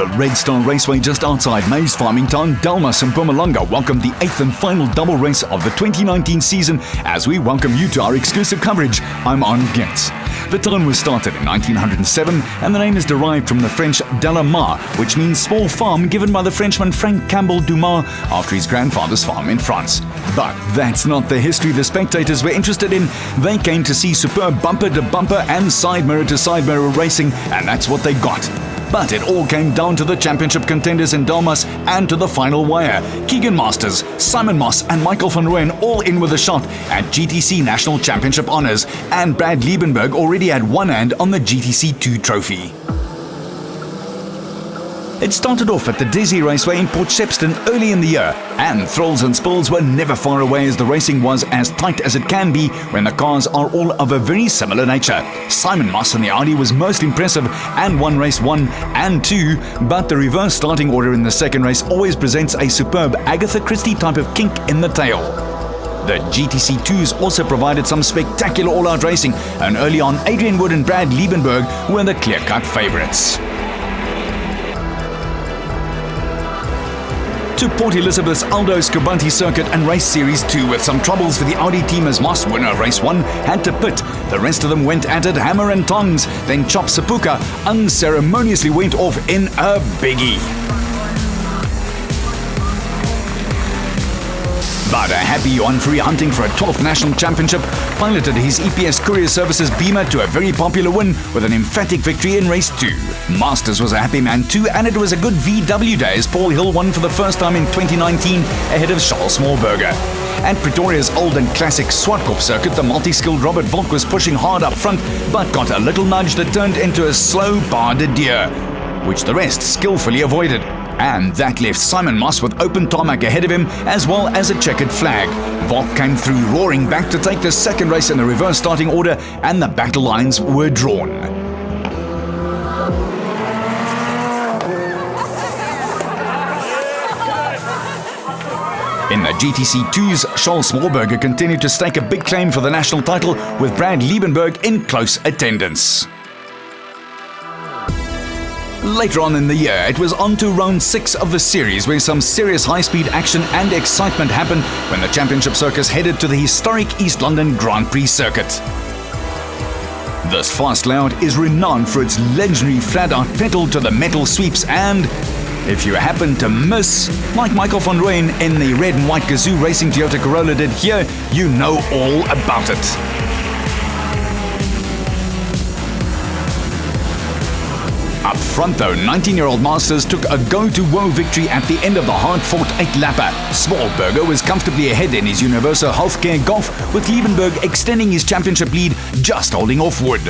The Red Star Raceway just outside maize farming town Delmas in Mpumalanga welcomed the 8th and final double race of the 2019 season as we welcome you to our exclusive coverage. I'm Arnold Getz. The town was started in 1907 and the name is derived from the French de la Mare, which means small farm, given by the Frenchman Frank Campbell Dumas after his grandfather's farm in France. But that's not the history the spectators were interested in. They came to see superb bumper-to-bumper and side mirror-to-side mirror racing, and that's what they got. But it all came down to the championship contenders in Delmas and to the final wire. Keegan Masters, Simon Moss and Michael van Rooyen all in with a shot at GTC National Championship honours, and Brad Liebenberg already had one hand on the GTC 2 trophy. It started off at the Desi Raceway in Port Shepstone early in the year, and thrills and spills were never far away as the racing was as tight as it can be when the cars are all of a very similar nature. Simon Moss in the Audi was most impressive and won race 1 and 2, but the reverse starting order in the second race always presents a superb Agatha Christie type of kink in the tail. The GTC 2s also provided some spectacular all-out racing, and early on Adrian Wood and Brad Liebenberg were the clear-cut favourites. To Port Elizabeth's Aldo Scobanti Circuit and Race Series 2 with some troubles for the Audi team as Moss, winner of Race 1, had to pit. The rest of them went at it hammer and tongs. Then Chop Sepuka unceremoniously went off in a biggie. But a happy Johan Free hunting for a 12th national championship piloted his EPS Courier Services Beamer to a very popular win with an emphatic victory in Race 2. Masters was a happy man too, and it was a good VW day as Paul Hill won for the first time in 2019 ahead of Charles Smallberger. At Pretoria's old and classic Swartkop circuit, the multi-skilled Robert Volk was pushing hard up front but got a little nudge that turned into a slow pas de deux, which the rest skillfully avoided. And that left Simon Moss with open tarmac ahead of him, as well as a checkered flag. Volk came through roaring back to take the second race in the reverse starting order, and the battle lines were drawn. In the GTC 2s, Charles Smallberger continued to stake a big claim for the national title, with Brad Liebenberg in close attendance. Later on in the year, it was on to round 6 of the series, where some serious high-speed action and excitement happened when the championship circus headed to the historic East London Grand Prix circuit. This fast layout is renowned for its legendary flat-out pedal-to-the-metal sweeps, and if you happen to miss, like Michael van Rooyen in the red and white Gazoo Racing Toyota Corolla did here, you know all about it. Up front though, 19-year-old Masters took a go-to-woe victory at the end of the hard-fought 8-lapper. Smallberger was comfortably ahead in his Universal Healthcare Golf, with Liebenberg extending his championship lead, just holding off Wood.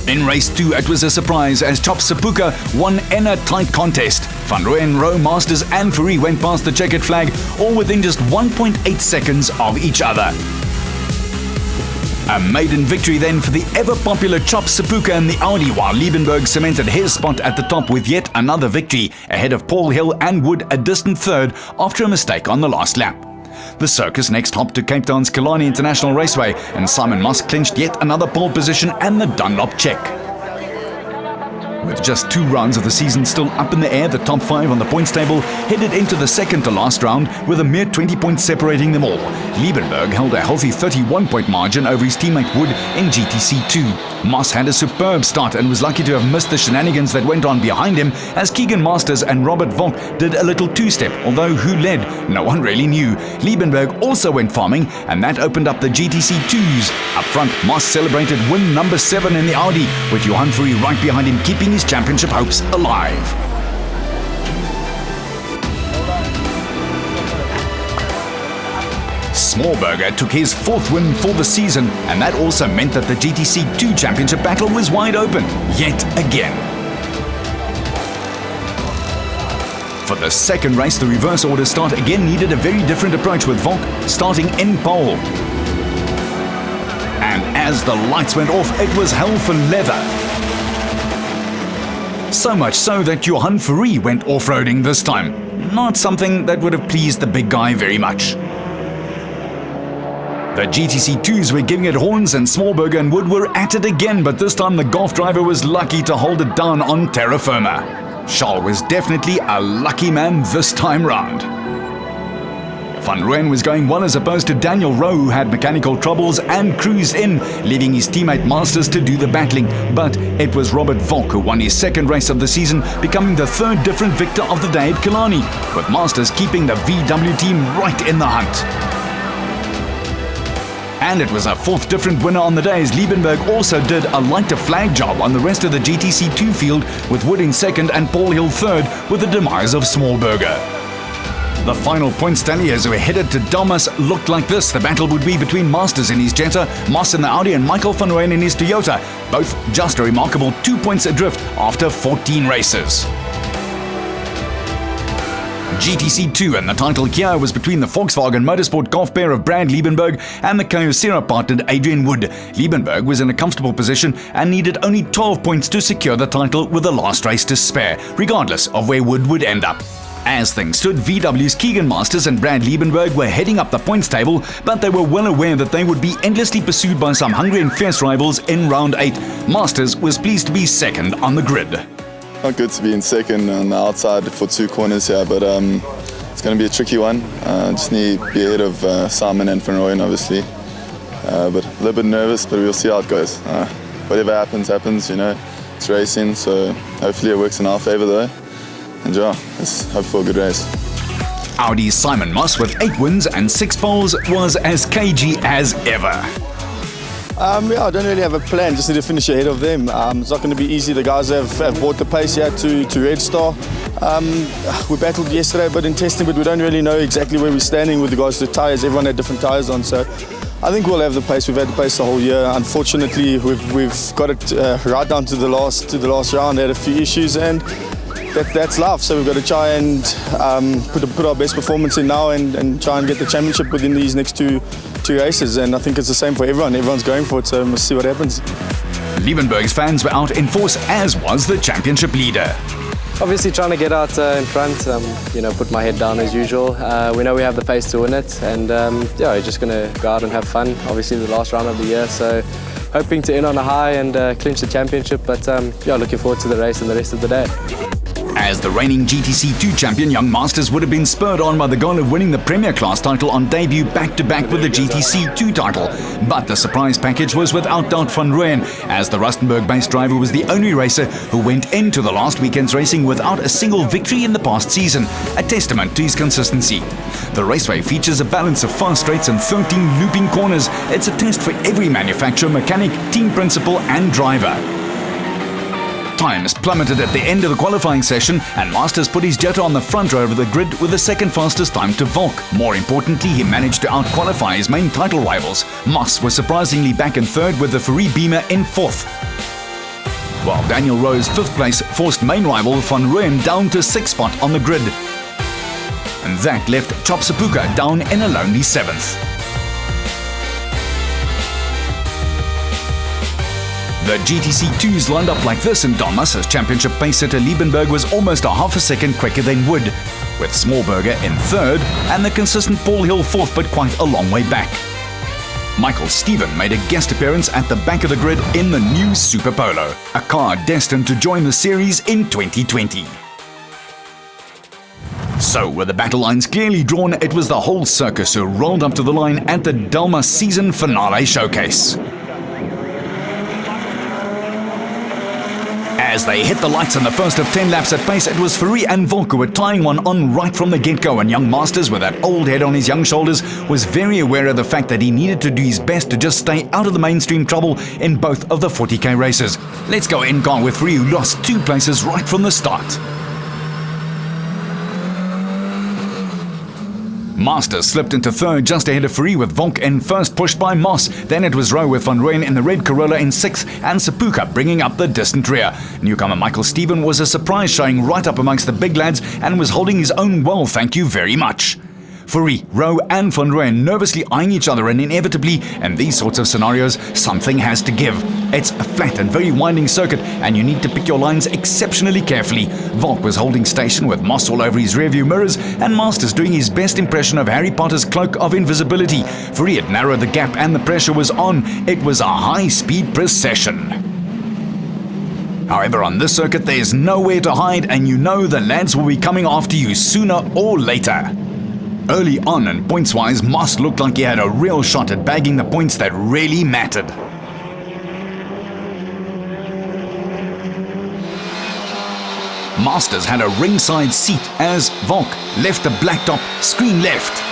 In Race 2, it was a surprise as Chop Sepuka won in a tight contest. Van Rooyen, Rowe, Masters and Fourie went past the checkered flag, all within just 1.8 seconds of each other. A maiden victory then for the ever-popular Chop Sepuka in the Audi, while Liebenberg cemented his spot at the top with yet another victory, ahead of Paul Hill and Wood a distant third after a mistake on the last lap. The circus next hopped to Cape Town's Killarney International Raceway, and Simon Moss clinched yet another pole position and the Dunlop check. With just 2 rounds of the season still up in the air, the top 5 on the points table headed into the second to last round with a mere 20 points separating them all. Liebenberg held a healthy 31-point margin over his teammate Wood in GTC 2. Moss had a superb start and was lucky to have missed the shenanigans that went on behind him as Keegan Masters and Robert Volk did a little two-step, although who led, no one really knew. Liebenberg also went farming, and that opened up the GTC 2s. Up front, Moss celebrated win number 7 in the Audi, with Johan Free right behind him, keeping his championship hopes alive. Smallberger took his 4th win for the season, and that also meant that the GTC 2 championship battle was wide open, yet again. For the second race, the reverse order start again needed a very different approach, with Volk starting in pole. And as the lights went off, it was hell for leather. So much so that Johan Fourie went off-roading this time. Not something that would have pleased the big guy very much. The GTC2s were giving it horns and Smallberger and Wood were at it again, but this time the Golf driver was lucky to hold it down on terra firma. Charles was definitely a lucky man this time round. Van Rooyen was going well as opposed to Daniel Rowe, who had mechanical troubles and cruised in, leaving his teammate Masters to do the battling. But it was Robert Volk who won his second race of the season, becoming the third different victor of the day at Killarney, with Masters keeping the VW team right in the hunt. And it was a fourth different winner on the day, as Liebenberg also did a lighter flag job on the rest of the GTC2 field, with Wood in second and Paul Hill third, with the demise of Smallberger. The final points tally as we headed to Damas looked like this. The battle would be between Masters in his Jetta, Moss in the Audi and Michael van Rooyen in his Toyota, both just a remarkable 2 points adrift after 14 races. GTC2 and the title here was between the Volkswagen Motorsport Golf pair of Brad Liebenberg and the Kyocera partnered Adrian Wood. Liebenberg was in a comfortable position and needed only 12 points to secure the title with the last race to spare, regardless of where Wood would end up. As things stood, VW's Keegan Masters and Brad Liebenberg were heading up the points table, but they were well aware that they would be endlessly pursued by some hungry and fierce rivals in round 8. Masters was pleased to be second on the grid. Not good to be in second on the outside for 2 corners here, but it's going to be a tricky one. Just need to be ahead of Simon and Van Rooyen, obviously. But a little bit nervous, but we'll see how it goes. Whatever happens, you know, it's racing, so hopefully it works in our favour though. And yeah, let's hope for a good race. Audi's Simon Moss with 8 wins and 6 poles was as cagey as ever. Yeah, I don't really have a plan, just need to finish ahead of them. It's not going to be easy. The guys have brought the pace here to Red Star. We battled yesterday but in testing, but we don't really know exactly where we're standing with regards to tyres. Everyone had different tyres on, so I think we'll have the pace. We've had the pace the whole year. Unfortunately, we've got it right down to the last round. Had a few issues, and that's life. So we've got to try and put our best performance in now and try and get the championship within these next two races. And I think it's the same for everyone. Everyone's going for it, so we'll see what happens. Liebenberg's fans were out in force, as was the championship leader. Obviously trying to get out in front, put my head down as usual. We know we have the pace to win it, and yeah, we're just going to go out and have fun. Obviously the last round of the year, so hoping to end on a high and clinch the championship, but yeah, looking forward to the race and the rest of the day. As the reigning GTC2 champion, Young Masters would have been spurred on by the goal of winning the Premier Class title on debut back-to-back with the GTC2 title. But the surprise package was without doubt Van Rooyen, as the Rustenburg-based driver was the only racer who went into the last weekend's racing without a single victory in the past season, a testament to his consistency. The Raceway features a balance of fast straights and 13 looping corners. It's a test for every manufacturer, mechanic, team principal and driver. Times plummeted at the end of the qualifying session, and Masters put his Jetta on the front row of the grid with the second fastest time to Volk. More importantly, he managed to out-qualify his main title rivals. Moss was surprisingly back in third with the Ferrari Beamer in fourth, while Daniel Rowe's fifth place forced main rival Van Rooyen down to 6th spot on the grid. And that left Chop Sepuka down in a lonely 7th. The GTC2s lined up like this in Damas, as championship pace-setter Liebenberg was almost a half a second quicker than Wood, with Smallberger in third and the consistent Paul Hill fourth, but quite a long way back. Michael Stephen made a guest appearance at the back of the grid in the new Super Polo, a car destined to join the series in 2020. So, with the battle lines clearly drawn, it was the whole circus who rolled up to the line at the Damas season finale showcase. As they hit the lights in the first of 10 laps at pace, it was Ferrari and Volk who were tying one on right from the get-go, and Young Masters, with that old head on his young shoulders, was very aware of the fact that he needed to do his best to just stay out of the mainstream trouble in both of the 40k races. Let's go in-car with Ferrari, who lost 2 places right from the start. Masters slipped into third just ahead of Ferrari, with Volk in first, pushed by Moss. Then it was Rowe with Van Rooyen in the red Corolla in 6th, and Sepuka bringing up the distant rear. Newcomer Michael Stephen was a surprise, showing right up amongst the big lads and was holding his own well, thank you very much. Fourie, Rowe and Van Rooyen nervously eyeing each other, and inevitably, in these sorts of scenarios, something has to give. It's a flat and very winding circuit, and you need to pick your lines exceptionally carefully. Volk was holding station with moss all over his rearview mirrors, and Masters doing his best impression of Harry Potter's cloak of invisibility. Fourie had narrowed the gap and the pressure was on. It was a high-speed procession. However, on this circuit, there's nowhere to hide, and you know the lads will be coming after you sooner or later. Early on, and points-wise, Moss looked like he had a real shot at bagging the points that really mattered. Masters had a ringside seat as Volk left the blacktop screen left.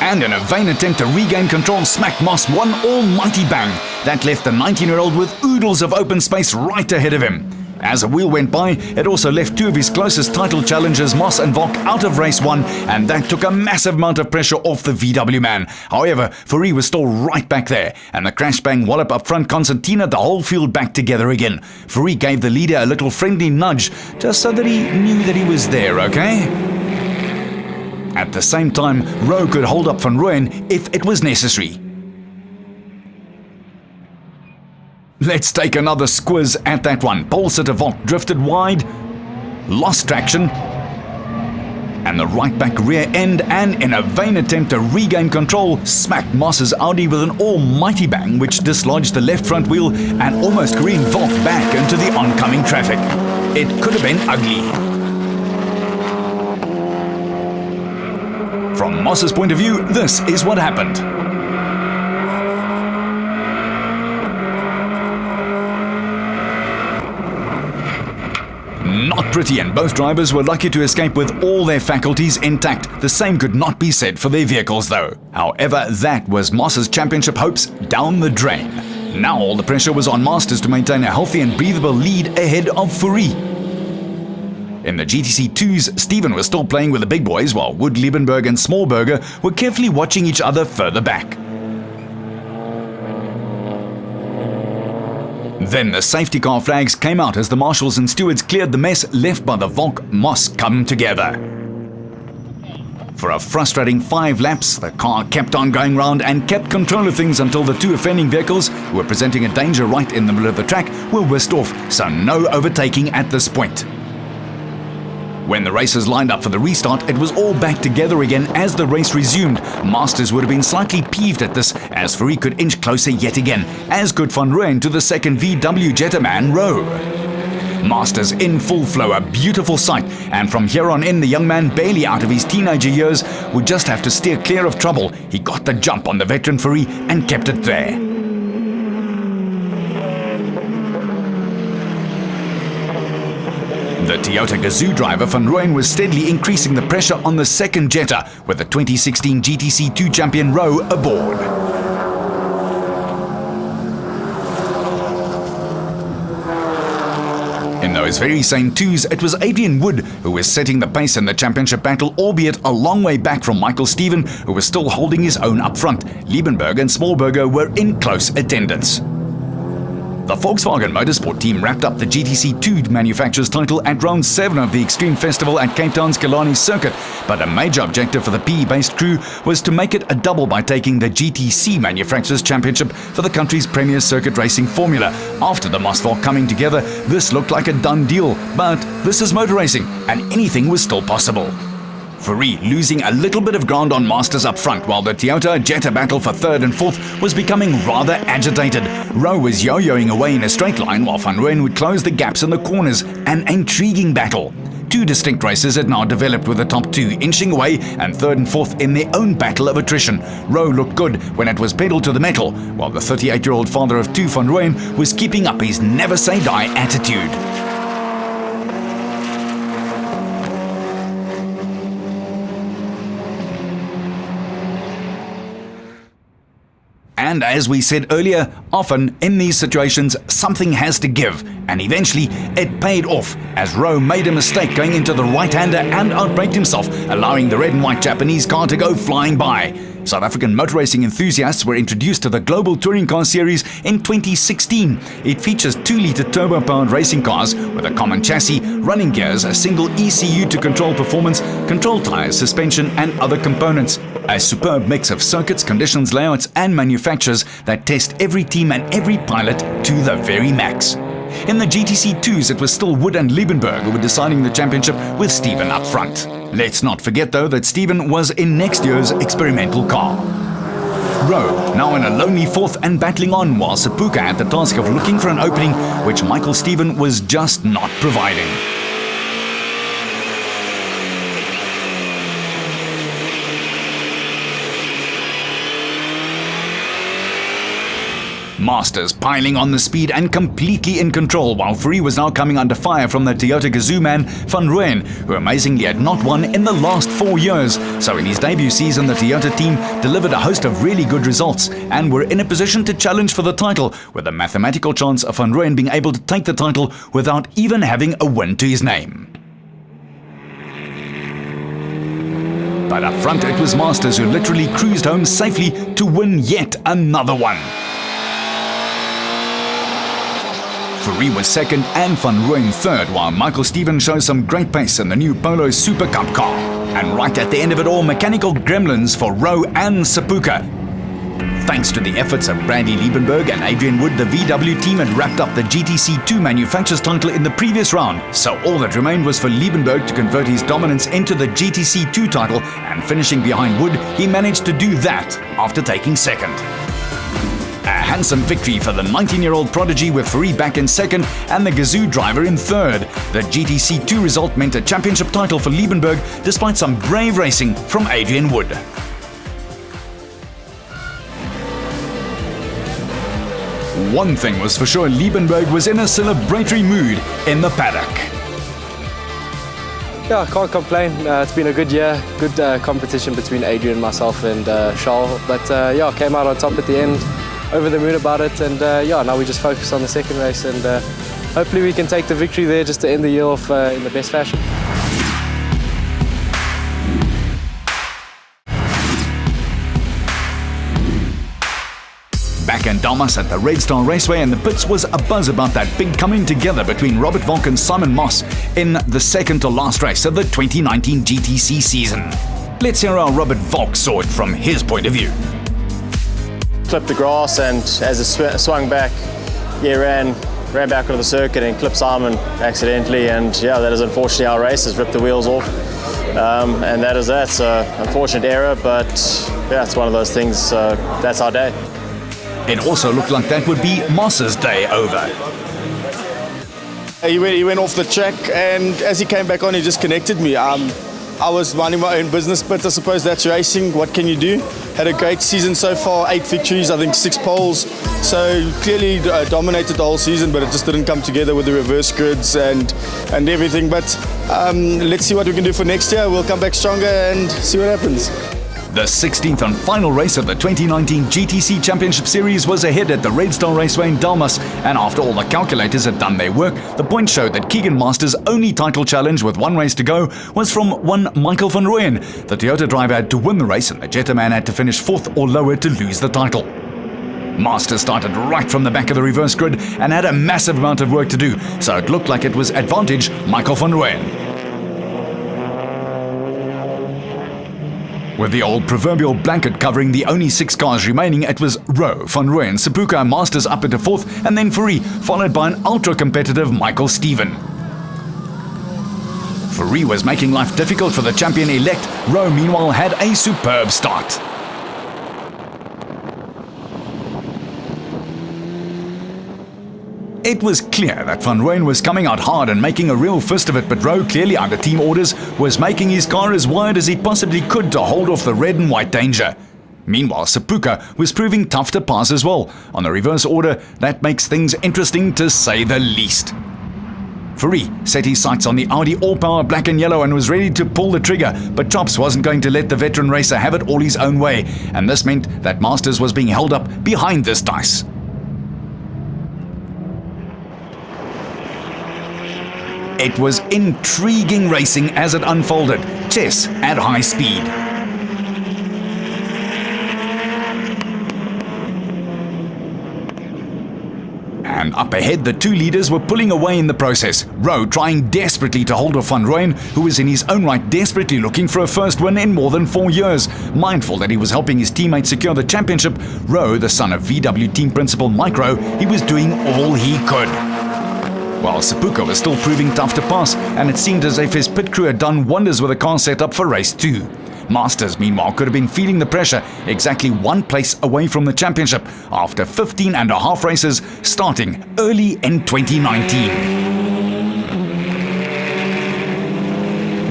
And in a vain attempt to regain control, smacked Moss one almighty bang. That left the 19-year-old with oodles of open space right ahead of him. As a wheel went by, it also left two of his closest title challengers, Moss and Volk, out of race one, and that took a massive amount of pressure off the VW man. However, Fourie was still right back there, and the crash bang wallop up front concertina the whole field back together again. Fourie gave the leader a little friendly nudge, just so that he knew that he was there, okay? At the same time, Rowe could hold up Van Rooyen if it was necessary. Let's take another squiz at that one. Pole sitter Volk drifted wide, lost traction, and the right back rear end, and in a vain attempt to regain control, smacked Moss's Audi with an almighty bang which dislodged the left front wheel and almost careened Volk back into the oncoming traffic. It could have been ugly. From Moss's point of view, this is what happened. Not pretty, and both drivers were lucky to escape with all their faculties intact. The same could not be said for their vehicles though. However, that was Moss's championship hopes down the drain. Now all the pressure was on Masters to maintain a healthy and breathable lead ahead of Fourie. In the GTC 2s, Stephen was still playing with the big boys, while Wood, Liebenberg and Smallberger were carefully watching each other further back. Then the safety car flags came out as the marshals and stewards cleared the mess left by the Volk-Moss come together. For a frustrating 5 laps, the car kept on going round and kept control of things until the two offending vehicles, who were presenting a danger right in the middle of the track, were whisked off, so no overtaking at this point. When the racers lined up for the restart, it was all back together again as the race resumed. Masters would have been slightly peeved at this, as Fourie could inch closer yet again, as could Van Rooyen to the second VW Jetta man, Rowe. Masters in full flow, a beautiful sight, and from here on in, the young man, barely out of his teenager years, would just have to steer clear of trouble. He got the jump on the veteran Fourie and kept it there. The Toyota Gazoo driver Van Rooyen was steadily increasing the pressure on the second Jetta, with the 2016 GTC 2 champion Rowe aboard. In those very same 2s, it was Adrian Wood who was setting the pace in the championship battle, albeit a long way back from Michael Stephen, who was still holding his own up front. Liebenberg and Smallberger were in close attendance. The Volkswagen Motorsport team wrapped up the GTC 2 manufacturer's title at round 7 of the Extreme Festival at Cape Town's Killarney circuit, but a major objective for the PE-based crew was to make it a double by taking the GTC manufacturer's championship for the country's premier circuit racing formula. After the Moss-Volk coming together, this looked like a done deal, but this is motor racing, and anything was still possible. Fourie losing a little bit of ground on Masters up front, while the Toyota Jetta battle for 3rd and 4th was becoming rather agitated. Rowe was yo-yoing away in a straight line, while Van Rooyen would close the gaps in the corners. An intriguing battle. 2 distinct races had now developed, with the top 2 inching away and 3rd and 4th in their own battle of attrition. Rowe looked good when it was pedal to the metal, while the 38-year-old father of 2 Van Rooyen was keeping up his never-say-die attitude. And as we said earlier, often in these situations something has to give, and eventually it paid off as Rowe made a mistake going into the right-hander and outbraked himself, allowing the red and white Japanese car to go flying by. South African motor racing enthusiasts were introduced to the Global Touring Car Series in 2016. It features 2-litre turbo-powered racing cars with a common chassis, running gears, a single ECU to control performance, control tyres, suspension and other components. A superb mix of circuits, conditions, layouts and manufacturers that test every team and every pilot to the very max. In the GTC 2s, it was still Wood and Liebenberg who were deciding the championship with Stephen up front. Let's not forget though that Stephen was in next year's experimental car. Rowe, now in a lonely fourth and battling on, while Sepuka had the task of looking for an opening which Michael Stephen was just not providing. Masters piling on the speed and completely in control, while Fourie was now coming under fire from the Toyota Gazoo man Van Rooyen, who amazingly had not won in the last 4 years. So in his debut season, the Toyota team delivered a host of really good results and were in a position to challenge for the title, with a mathematical chance of Van Rooyen being able to take the title without even having a win to his name. But up front it was Masters who literally cruised home safely to win yet another one. Fourie was second and Van Rooyen third, while Michael Stephen shows some great pace in the new Polo Super Cup car. And right at the end of it all, mechanical gremlins for Rowe and Sepuka. Thanks to the efforts of Bradley Liebenberg and Adrian Wood, the VW team had wrapped up the GTC 2 manufacturer's title in the previous round, so all that remained was for Liebenberg to convert his dominance into the GTC 2 title, and finishing behind Wood, he managed to do that after taking second. A handsome victory for the 19-year-old prodigy, with Fourie back in second and the Gazoo driver in third. The GTC 2 result meant a championship title for Liebenberg despite some brave racing from Adrian Wood. One thing was for sure, Liebenberg was in a celebratory mood in the paddock. Yeah, I can't complain. It's been a good year, good competition between Adrian, myself and Charles. But yeah, came out on top at the end. Over the moon about it, and yeah, now we just focus on the second race, and hopefully we can take the victory there just to end the year off in the best fashion. Back in Dalmas at the Red Star Raceway and the pits was a buzz about that big coming together between Robert Volk and Simon Moss in the second to last race of the 2019 GTC season. Let's hear how Robert Volk saw it from his point of view. Clipped the grass, and as it swung back, yeah, ran back onto the circuit and clipped Simon accidentally, and yeah, that is unfortunately our race, has ripped the wheels off, and that is that. So unfortunate error, but yeah, it's one of those things. That's our day. It also looked like that would be Moss's day over. He went off the track, and as he came back on, he just connected me. I was minding my own business, but I suppose that's racing. What can you do? Had a great season so far, 8 victories, I think 6 poles. So clearly dominated the whole season, but it just didn't come together with the reverse grids and everything. But let's see what we can do for next year. We'll come back stronger and see what happens. The 16th and final race of the 2019 GTC Championship Series was ahead at the Red Star Raceway in Dalmas, and after all the calculators had done their work, the points showed that Keegan Masters' only title challenge with 1 race to go was from one Michael Van Rooyen. The Toyota driver had to win the race, and the Jetta man had to finish 4th or lower to lose the title. Masters started right from the back of the reverse grid and had a massive amount of work to do, so it looked like it was advantage Michael Van Rooyen. With the old proverbial blanket covering the only 6 cars remaining, it was Rowe, Van Rooyen, Sepuka and Masters up into 4th, and then Fourie, followed by an ultra-competitive Michael Stephen. Fourie was making life difficult for the champion-elect. Rowe, meanwhile, had a superb start. It was clear that Van Rooyen was coming out hard and making a real fist of it, but Rowe, clearly under team orders, was making his car as wide as he possibly could to hold off the red and white danger. Meanwhile, Sepuka was proving tough to pass as well. On the reverse order, that makes things interesting to say the least. Fourie set his sights on the Audi all-power black and yellow and was ready to pull the trigger, but Chops wasn't going to let the veteran racer have it all his own way, and this meant that Masters was being held up behind this dice. It was intriguing racing as it unfolded, chess at high speed. And up ahead, the two leaders were pulling away in the process. Rowe trying desperately to hold off Van Rooyen, who was in his own right desperately looking for a first win in more than 4 years. Mindful that he was helping his teammate secure the championship, Rowe, the son of VW team principal Mike Rowe, he was doing all he could. While Sepulka was still proving tough to pass, and it seemed as if his pit crew had done wonders with the car set up for race 2. Masters, meanwhile, could have been feeling the pressure, exactly one place away from the championship after 15 and a half races starting early in 2019.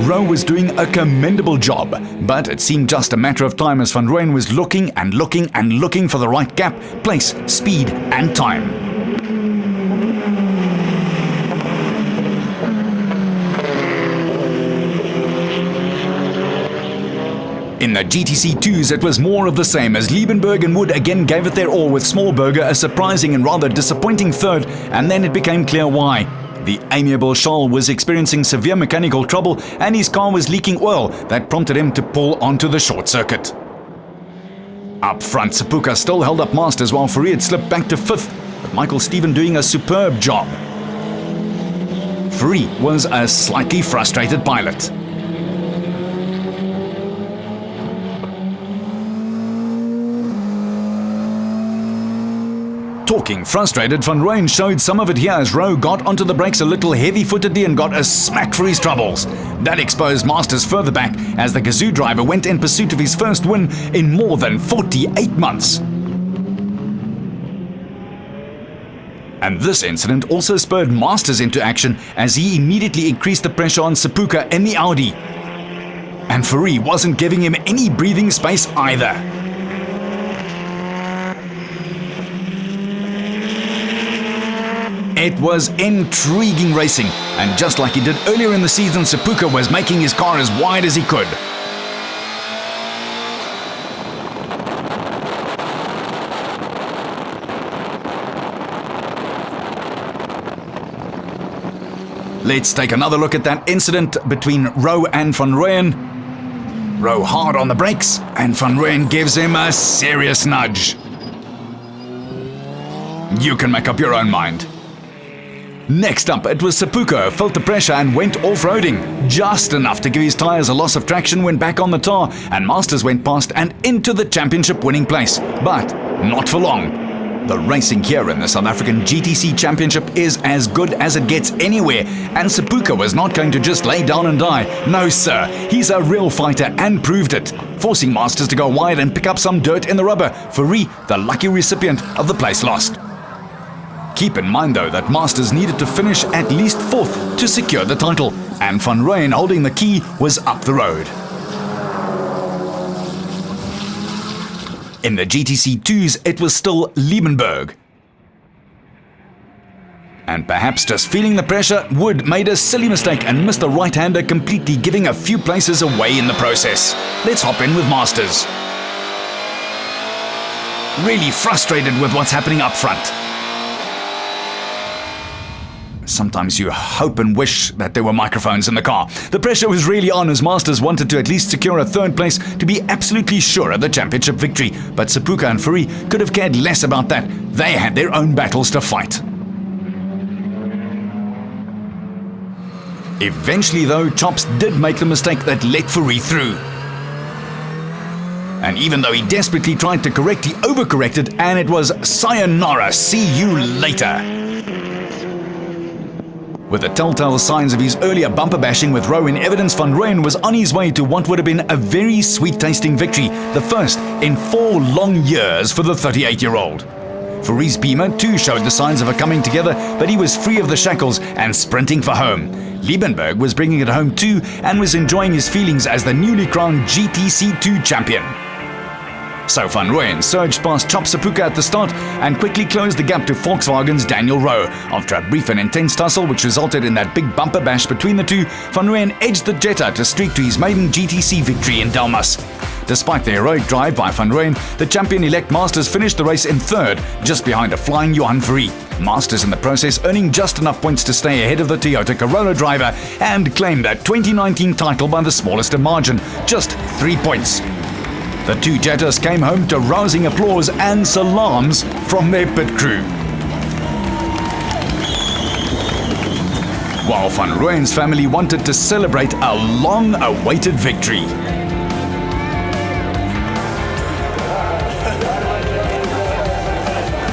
Rowe was doing a commendable job, but it seemed just a matter of time as Van Rooyen was looking and looking and looking for the right gap, place, speed and time. In the GTC 2s, it was more of the same as Liebenberg and Wood again gave it their all, with Smallberger a surprising and rather disappointing third, and then it became clear why. The amiable Charles was experiencing severe mechanical trouble and his car was leaking oil that prompted him to pull onto the short circuit. Up front, Sepulka still held up Masters while Fourie had slipped back to 5th, with Michael Steven doing a superb job. Fourie was a slightly frustrated pilot. Talking frustrated, Van Rooyen showed some of it here as Rowe got onto the brakes a little heavy-footedly and got a smack for his troubles. That exposed Masters further back as the Gazoo driver went in pursuit of his first win in more than 48 months. And this incident also spurred Masters into action as he immediately increased the pressure on Sepulka in the Audi. And Fourie wasn't giving him any breathing space either. It was intriguing racing, and just like he did earlier in the season, Sepulka was making his car as wide as he could. Let's take another look at that incident between Rowe and Van Rooyen. Rowe hard on the brakes, and Van Rooyen gives him a serious nudge. You can make up your own mind. Next up, it was Sepulka who felt the pressure and went off-roading, just enough to give his tyres a loss of traction when back on the tar, and Masters went past and into the championship winning place, but not for long. The racing here in the South African GTC Championship is as good as it gets anywhere, and Sepulka was not going to just lay down and die. No sir, he's a real fighter and proved it, forcing Masters to go wide and pick up some dirt in the rubber, Fourie the lucky recipient of the place lost. Keep in mind though that Masters needed to finish at least 4th to secure the title, and Van Rooyen holding the key was up the road. In the GTC 2s, it was still Liebenberg. And perhaps just feeling the pressure, Wood made a silly mistake and missed the right-hander completely, giving a few places away in the process. Let's hop in with Masters. Really frustrated with what's happening up front. Sometimes you hope and wish that there were microphones in the car. The pressure was really on as Masters wanted to at least secure a 3rd place to be absolutely sure of the championship victory. But Sepulka and Fourie could have cared less about that. They had their own battles to fight. Eventually though, Chops did make the mistake that let Fourie through. And even though he desperately tried to correct, he overcorrected, and it was sayonara, see you later. With the telltale signs of his earlier bumper bashing with Rowe in evidence, Van Rooyen was on his way to what would have been a very sweet-tasting victory, the first in 4 long years for the 38-year-old. Fourie's Beamer too showed the signs of a coming together, but he was free of the shackles and sprinting for home. Liebenberg was bringing it home too and was enjoying his feelings as the newly crowned GTC 2 champion. So Van Rooyen surged past Chop Sepulka at the start and quickly closed the gap to Volkswagen's Daniel Rowe. After a brief and intense tussle which resulted in that big bumper bash between the two, Van Rooyen edged the Jetta to streak to his maiden GTC victory in Delmas. Despite the heroic drive by Van Rooyen, the champion-elect Masters finished the race in 3rd, just behind a flying Johan Fourie. Masters in the process earning just enough points to stay ahead of the Toyota Corolla driver and claim that 2019 title by the smallest margin, just 3 points. The two Jettas came home to rousing applause and salams from their pit crew. while Van Rooyen's family wanted to celebrate a long-awaited victory.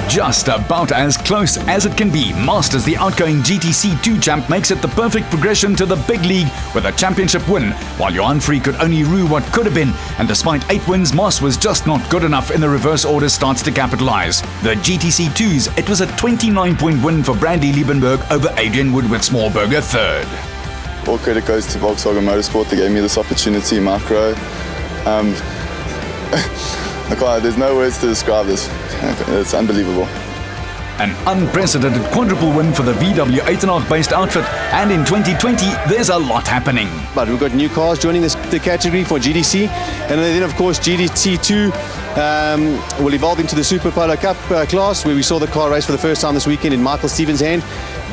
Just about as close as it can be, Masters, the outgoing GTC 2 champ, makes it the perfect progression to the big league with a championship win, while Johan Free could only rue what could have been, and despite 8 wins, Moss was just not good enough in the reverse order starts to capitalise. The GTC 2s, it was a 29-point win for Brandy Liebenberg over Adrian Woodward Smallberger third. All credit goes to Volkswagen Motorsport. They gave me this opportunity, Mark Rowe. There's no words to describe this. It's unbelievable. An unprecedented quadruple win for the VW 8.5 based outfit, and in 2020 there's a lot happening. But we've got new cars joining the category for GTC, and then of course GTC 2 will evolve into the Super Polo Cup class, where we saw the car race for the first time this weekend in Michael Stevens' hand.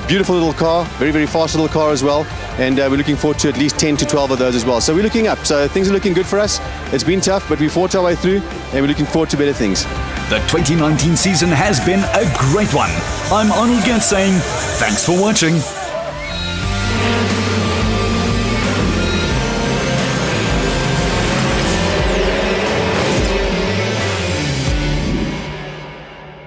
Beautiful little car, very, very fast little car as well, and we're looking forward to at least 10 to 12 of those as well. So we're looking up, so things are looking good for us. It's been tough, but we fought our way through, and we're looking forward to better things. The 2019 season has been a great one. I'm Arnold Gant saying thanks for watching.